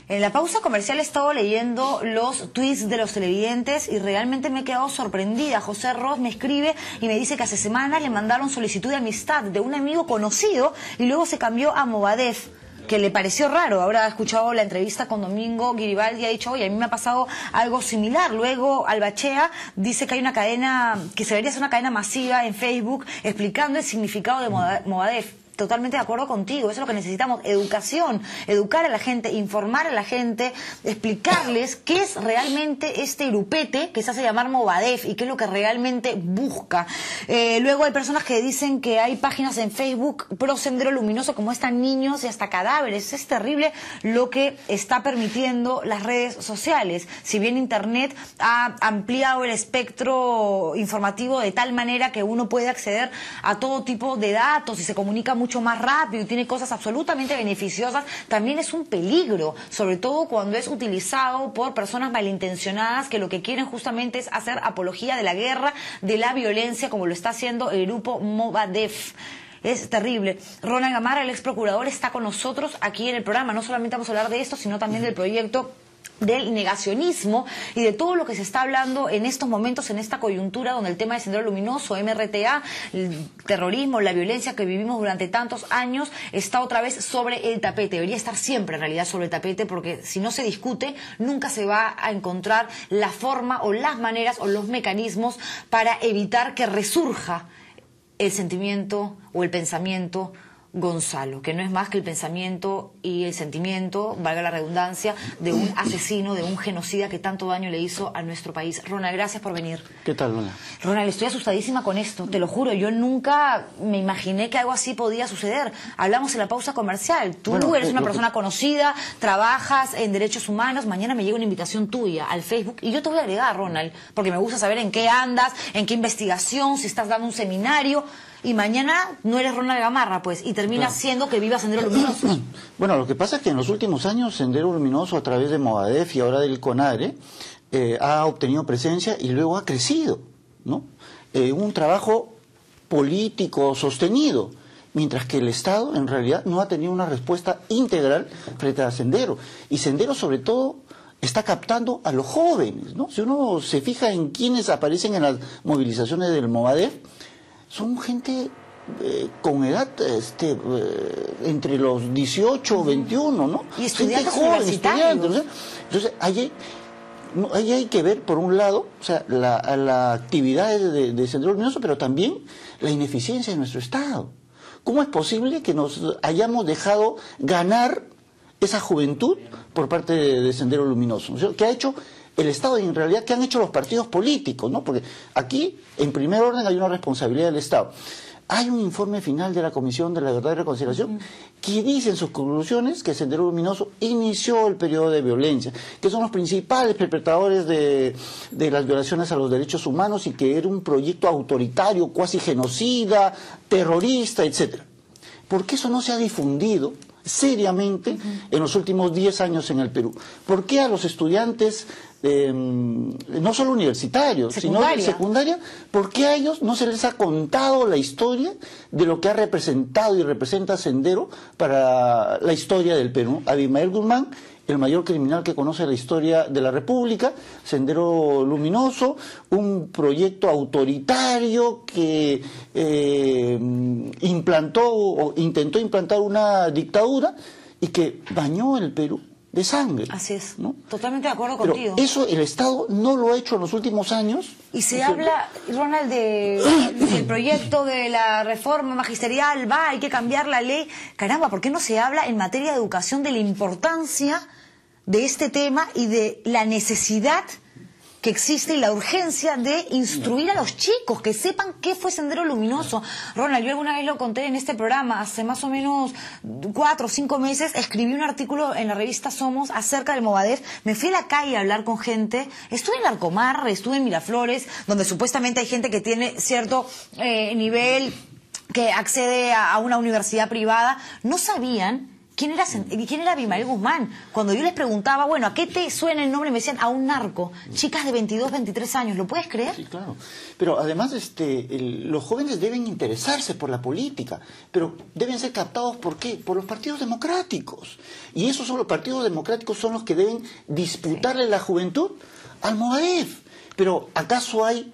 En la pausa comercial he estado leyendo los tweets de los televidentes y realmente me he quedado sorprendida. José Ross me escribe y me dice que hace semanas le mandaron solicitud de amistad de un amigo conocido y luego se cambió a Movadef, que le pareció raro. Habrá escuchado la entrevista con Domingo Giribaldi y ha dicho, oye, a mí me ha pasado algo similar. Luego Albachea dice que hay una cadena, que se debería hacer una cadena masiva en Facebook explicando el significado de Movadef. Totalmente de acuerdo contigo, eso es lo que necesitamos, educación, educar a la gente, informar a la gente, explicarles qué es realmente este grupete que se hace llamar Movadef y qué es lo que realmente busca. Luego hay personas que dicen que hay páginas en Facebook pro Sendero Luminoso como están niños y hasta cadáveres. Es terrible lo que está permitiendo las redes sociales. Si bien Internet ha ampliado el espectro informativo de tal manera que uno puede acceder a todo tipo de datos y se comunica mucho más rápido y tiene cosas absolutamente beneficiosas, también es un peligro, sobre todo cuando es utilizado por personas malintencionadas que lo que quieren justamente es hacer apología de la guerra, de la violencia, como lo está haciendo el grupo Movadef. Es terrible. Ronald Gamarra, el ex procurador, está con nosotros aquí en el programa. No solamente vamos a hablar de esto, sino también del proyecto del negacionismo y de todo lo que se está hablando en estos momentos, en esta coyuntura donde el tema de Sendero Luminoso, MRTA, el terrorismo, la violencia que vivimos durante tantos años está otra vez sobre el tapete. Debería estar siempre en realidad sobre el tapete, porque si no se discute nunca se va a encontrar la forma o las maneras o los mecanismos para evitar que resurja el sentimiento o el pensamiento Gonzalo, que no es más que el pensamiento y el sentimiento, valga la redundancia, de un asesino, de un genocida que tanto daño le hizo a nuestro país. Ronald, gracias por venir. ¿Qué tal, Lola? Ronald, estoy asustadísima con esto, te lo juro. Yo nunca me imaginé que algo así podía suceder. Hablamos en la pausa comercial. Tú eres una persona conocida, trabajas en derechos humanos. Mañana me llega una invitación tuya al Facebook y yo te voy a agregar, Ronald, porque me gusta saber en qué andas, en qué investigación, si estás dando un seminario. Y mañana no eres Ronald Gamarra, pues, y terminas siendo que viva Sendero Luminoso. Bueno, lo que pasa es que en los últimos años Sendero Luminoso, a través de Movadef y ahora del CONADRE, ha obtenido presencia y luego ha crecido, ¿no? Un trabajo político sostenido, mientras que el Estado en realidad no ha tenido una respuesta integral frente a Sendero. Y Sendero, sobre todo, está captando a los jóvenes, ¿no? Si uno se fija en quienes aparecen en las movilizaciones del Movadef, son gente con edad entre los 18 o 21, ¿no? Y estudiantes gente joven, universitarios. ¿no? Entonces, ahí hay que ver, por un lado, o sea, la actividad de Sendero Luminoso, pero también la ineficiencia de nuestro Estado. ¿Cómo es posible que nos hayamos dejado ganar esa juventud por parte de Sendero Luminoso? ¿No? ¿Qué ha hecho el Estado y en realidad qué han hecho los partidos políticos, ¿no? Porque aquí, en primer orden, hay una responsabilidad del Estado. Hay un informe final de la Comisión de la Verdad y Reconciliación que dice en sus conclusiones que Sendero Luminoso inició el periodo de violencia, que son los principales perpetradores de las violaciones a los derechos humanos y que era un proyecto autoritario, cuasi genocida, terrorista, etcétera. ¿Por qué eso no se ha difundido seriamente en los últimos 10 años en el Perú? ¿Por qué a los estudiantes, no solo universitarios, sino de secundaria, por qué a ellos no se les ha contado la historia de lo que ha representado y representa Sendero para la historia del Perú? Abimael Guzmán, el mayor criminal que conoce la historia de la República, Sendero Luminoso, un proyecto autoritario que implantó o intentó implantar una dictadura y que bañó el Perú de sangre. Así es, ¿no? Totalmente de acuerdo Pero contigo. eso el Estado no lo ha hecho en los últimos años. Y se habla, Ronald, del proyecto de la reforma magisterial, hay que cambiar la ley. Caramba, ¿por qué no se habla en materia de educación de la importancia de este tema y de la necesidad que existe y la urgencia de instruir a los chicos, que sepan qué fue Sendero Luminoso? Ronald, yo alguna vez lo conté en este programa, hace más o menos 4 o 5 meses, escribí un artículo en la revista Somos acerca del Movadef, me fui a la calle a hablar con gente, estuve en Larcomar, estuve en Miraflores, donde supuestamente hay gente que tiene cierto nivel, que accede a una universidad privada. No sabían ¿Quién era Abimael Guzmán? Cuando yo les preguntaba, bueno, ¿a qué te suena el nombre? Me decían, a un narco. Chicas de 22, 23 años, ¿lo puedes creer? Sí, claro. Pero además los jóvenes deben interesarse por la política, pero deben ser captados ¿por qué? Por los partidos democráticos. Y esos son los partidos democráticos son los que deben disputarle la juventud al Movadef. Pero ¿acaso hay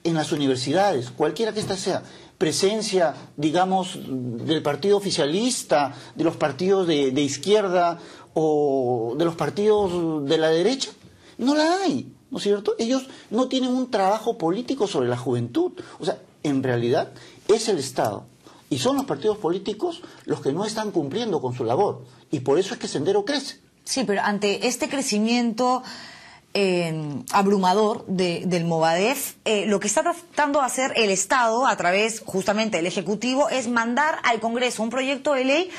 en las universidades, cualquiera que ésta sea, presencia, digamos, del partido oficialista, de los partidos de izquierda o de los partidos de la derecha? No la hay, ¿no es cierto? Ellos no tienen un trabajo político sobre la juventud. O sea, en realidad es el Estado y son los partidos políticos los que no están cumpliendo con su labor. Y por eso es que Sendero crece. Sí, pero ante este crecimiento abrumador del Movadef, lo que está tratando de hacer el Estado a través justamente del Ejecutivo es mandar al Congreso un proyecto de ley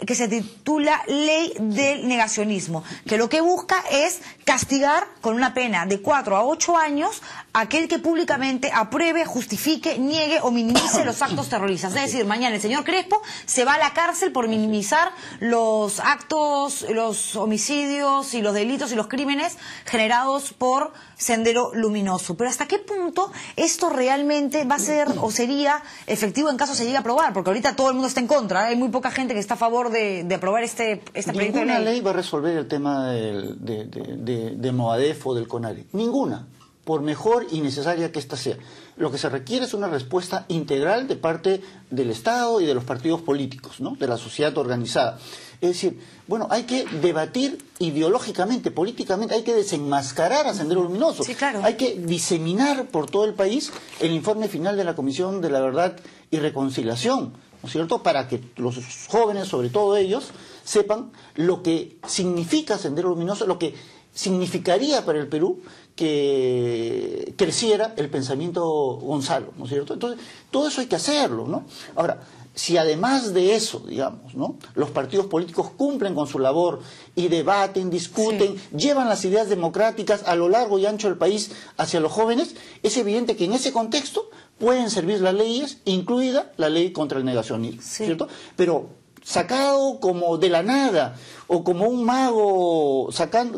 que se titula Ley del Negacionismo, que lo que busca es castigar con una pena de 4 a 8 años a aquel que públicamente apruebe, justifique, niegue o minimice los actos terroristas. Es decir, mañana el señor Crespo se va a la cárcel por minimizar los actos, los homicidios y los delitos y los crímenes generados por Sendero Luminoso. Pero ¿hasta qué punto esto realmente va a ser o sería efectivo en caso se llegue a aprobar? Porque ahorita todo el mundo está en contra, hay muy poca gente que está a favor de aprobar este proyecto de ley. Ninguna ley va a resolver el tema de Movadef o del CONARE. Ninguna, por mejor y necesaria que ésta sea. Lo que se requiere es una respuesta integral de parte del Estado y de los partidos políticos, ¿no? De la sociedad organizada. Es decir, bueno, hay que debatir ideológicamente, políticamente, hay que desenmascarar a Sendero Luminoso. Sí, claro. Hay que diseminar por todo el país el informe final de la Comisión de la Verdad y Reconciliación, ¿no es cierto?, para que los jóvenes, sobre todo ellos, sepan lo que significa Sendero Luminoso, lo que significaría para el Perú que creciera el pensamiento Gonzalo, ¿no es cierto? Entonces, todo eso hay que hacerlo, ¿no? Ahora, si además de eso, digamos, ¿no?, los partidos políticos cumplen con su labor y debaten, discuten, sí, llevan las ideas democráticas a lo largo y ancho del país hacia los jóvenes, es evidente que en ese contexto pueden servir las leyes, incluida la ley contra el negacionismo, sí, ¿cierto? Pero sacado como de la nada o como un mago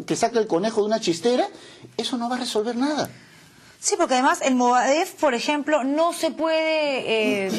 que saca el conejo de una chistera, eso no va a resolver nada. Sí, porque además el Movadef, por ejemplo, no se puede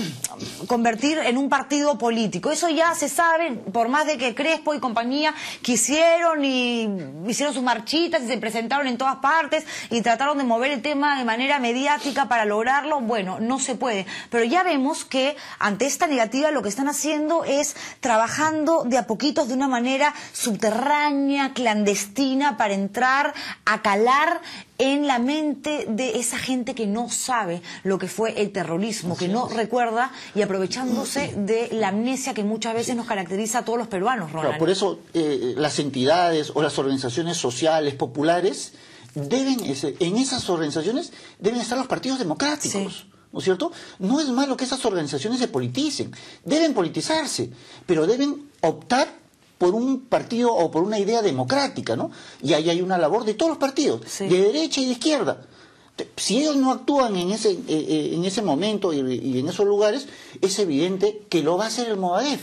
convertir en un partido político. Eso ya se sabe, por más de que Crespo y compañía quisieron y hicieron sus marchitas y se presentaron en todas partes y trataron de mover el tema de manera mediática para lograrlo. Bueno, no se puede. Pero ya vemos que ante esta negativa lo que están haciendo es trabajando de a poquitos, de una manera subterránea, clandestina, para entrar a calar en la mente de esa gente que no sabe lo que fue el terrorismo, que no recuerda, y aprovechándose de la amnesia que muchas veces nos caracteriza a todos los peruanos, Ronald. Claro, por eso las entidades o las organizaciones sociales, populares, en esas organizaciones deben estar los partidos democráticos. Sí. ¿No es cierto? No es malo que esas organizaciones se politicen, deben politizarse, pero deben optar por un partido o por una idea democrática, ¿no? Y ahí hay una labor de todos los partidos, sí, de derecha y de izquierda. Si ellos no actúan en ese momento y en esos lugares, es evidente que lo va a hacer el Movadef.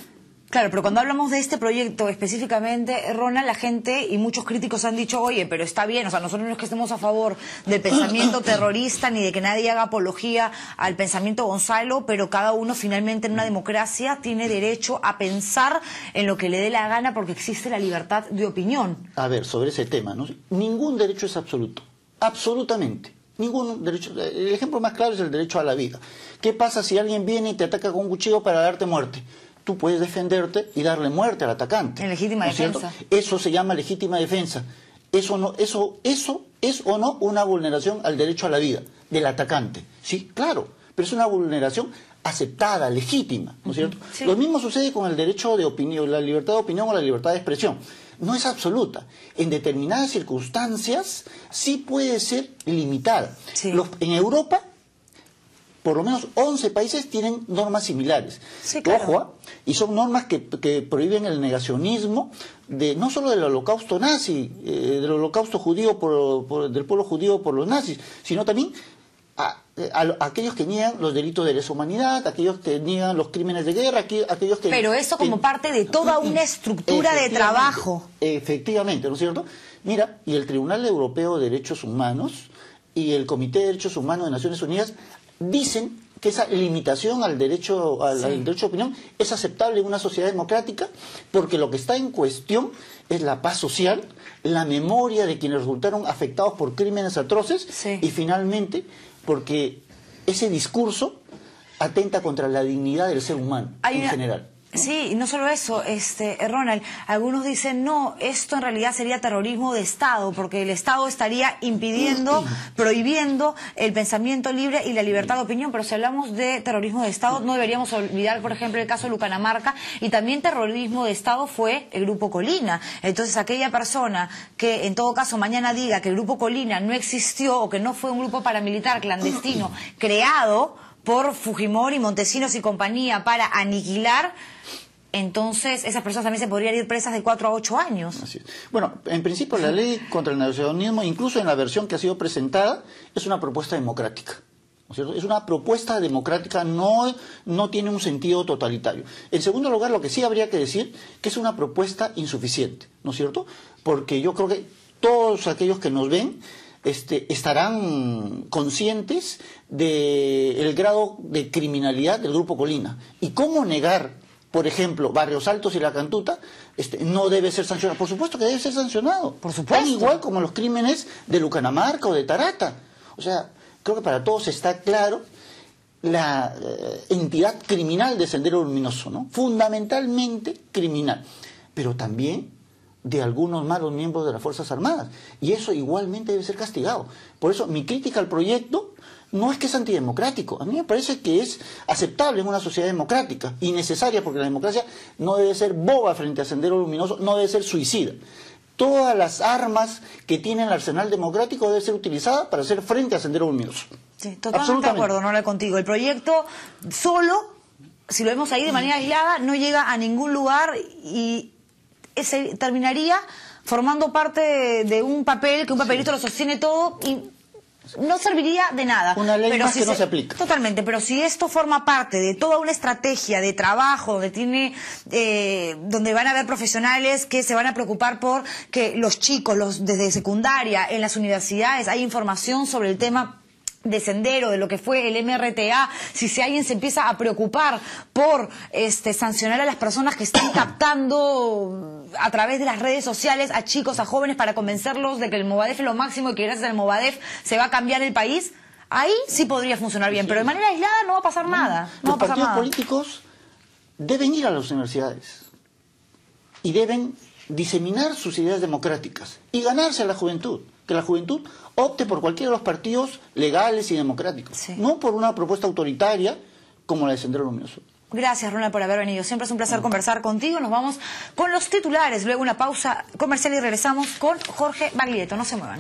Claro, pero cuando hablamos de este proyecto específicamente, Ronald, la gente y muchos críticos han dicho, oye, pero está bien, o sea, nosotros no es que estemos a favor del pensamiento terrorista ni de que nadie haga apología al pensamiento Gonzalo, pero cada uno finalmente en una democracia tiene derecho a pensar en lo que le dé la gana porque existe la libertad de opinión. A ver, sobre ese tema, ¿no? Ningún derecho es absoluto, absolutamente. Ningún derecho. El ejemplo más claro es el derecho a la vida. ¿Qué pasa si alguien viene y te ataca con un cuchillo para darte muerte? Tú puedes defenderte y darle muerte al atacante. En legítima defensa. Eso se llama legítima defensa. Eso es o no una vulneración al derecho a la vida del atacante. Sí, claro, pero es una vulneración aceptada, legítima, ¿no es cierto? Sí. Lo mismo sucede con el derecho de opinión, la libertad de opinión o la libertad de expresión. No es absoluta. En determinadas circunstancias sí puede ser limitada. Sí. En Europa, por lo menos 11 países tienen normas similares. Sí, claro. Ojo, y son normas que prohíben el negacionismo no solo del holocausto nazi, del holocausto judío del pueblo judío por los nazis, sino también a aquellos que niegan los delitos de lesa humanidad, aquellos que niegan los crímenes de guerra, aquellos que... Pero eso como parte de toda una estructura de trabajo. Efectivamente, ¿no es cierto? Mira, y el Tribunal Europeo de Derechos Humanos y el Comité de Derechos Humanos de Naciones Unidas dicen que esa limitación al derecho, al derecho de opinión es aceptable en una sociedad democrática, porque lo que está en cuestión es la paz social, la memoria de quienes resultaron afectados por crímenes atroces, y finalmente porque ese discurso atenta contra la dignidad del ser humano en general. Sí, y no solo eso, Ronald, algunos dicen, no, esto en realidad sería terrorismo de Estado, porque el Estado estaría impidiendo, prohibiendo el pensamiento libre y la libertad de opinión, pero si hablamos de terrorismo de Estado, no deberíamos olvidar, por ejemplo, el caso de Lucanamarca, y también terrorismo de Estado fue el Grupo Colina. Entonces, aquella persona que, en todo caso, mañana diga que el Grupo Colina no existió, o que no fue un grupo paramilitar clandestino creado por Fujimori, Montesinos y compañía para aniquilar, entonces esas personas también se podrían ir presas de 4 a 8 años. Así es. Bueno, en principio la ley contra el negacionismo, incluso en la versión que ha sido presentada, es una propuesta democrática, ¿no es cierto? Es una propuesta democrática, no tiene un sentido totalitario. En segundo lugar, lo que sí habría que decir, que es una propuesta insuficiente, ¿no es cierto? Porque yo creo que todos aquellos que nos ven estarán conscientes del grado de criminalidad del Grupo Colina. ¿Y cómo negar, por ejemplo, Barrios Altos y La Cantuta no debe ser sancionado? Por supuesto que debe ser sancionado. Por supuesto. Tan igual como los crímenes de Lucanamarca o de Tarata. O sea, creo que para todos está claro la entidad criminal de Sendero Luminoso, ¿no? Fundamentalmente criminal. Pero también de algunos malos miembros de las Fuerzas Armadas, y eso igualmente debe ser castigado. Por eso mi crítica al proyecto no es que es antidemocrático, a mí me parece que es aceptable en una sociedad democrática y necesaria, porque la democracia no debe ser boba frente a Sendero Luminoso, no debe ser suicida. Todas las armas que tiene el arsenal democrático deben ser utilizadas para hacer frente a Sendero Luminoso. Sí, totalmente de acuerdo, no contigo. El proyecto solo, si lo vemos ahí de manera aislada, no llega a ningún lugar y se terminaría formando parte de un papel, que un papelito lo sostiene todo y no serviría de nada. Una ley más que no se aplica. Totalmente, pero si esto forma parte de toda una estrategia de trabajo, donde van a haber profesionales que se van a preocupar por que los chicos, desde secundaria, en las universidades, hay información sobre el tema de Sendero, de lo que fue el MRTA, si alguien se empieza a preocupar por sancionar a las personas que están captando a través de las redes sociales a chicos, a jóvenes, para convencerlos de que el Movadef es lo máximo y que gracias al Movadef se va a cambiar el país, ahí sí podría funcionar bien, pero de manera aislada no va a pasar nada. Los partidos políticos deben ir a las universidades y deben diseminar sus ideas democráticas y ganarse a la juventud, que la juventud opte por cualquiera de los partidos legales y democráticos, no por una propuesta autoritaria como la de Sendero Luminoso. Gracias, Ronald, por haber venido. Siempre es un placer conversar contigo. Nos vamos con los titulares, luego una pausa comercial y regresamos con Jorge Baglietto. No se muevan.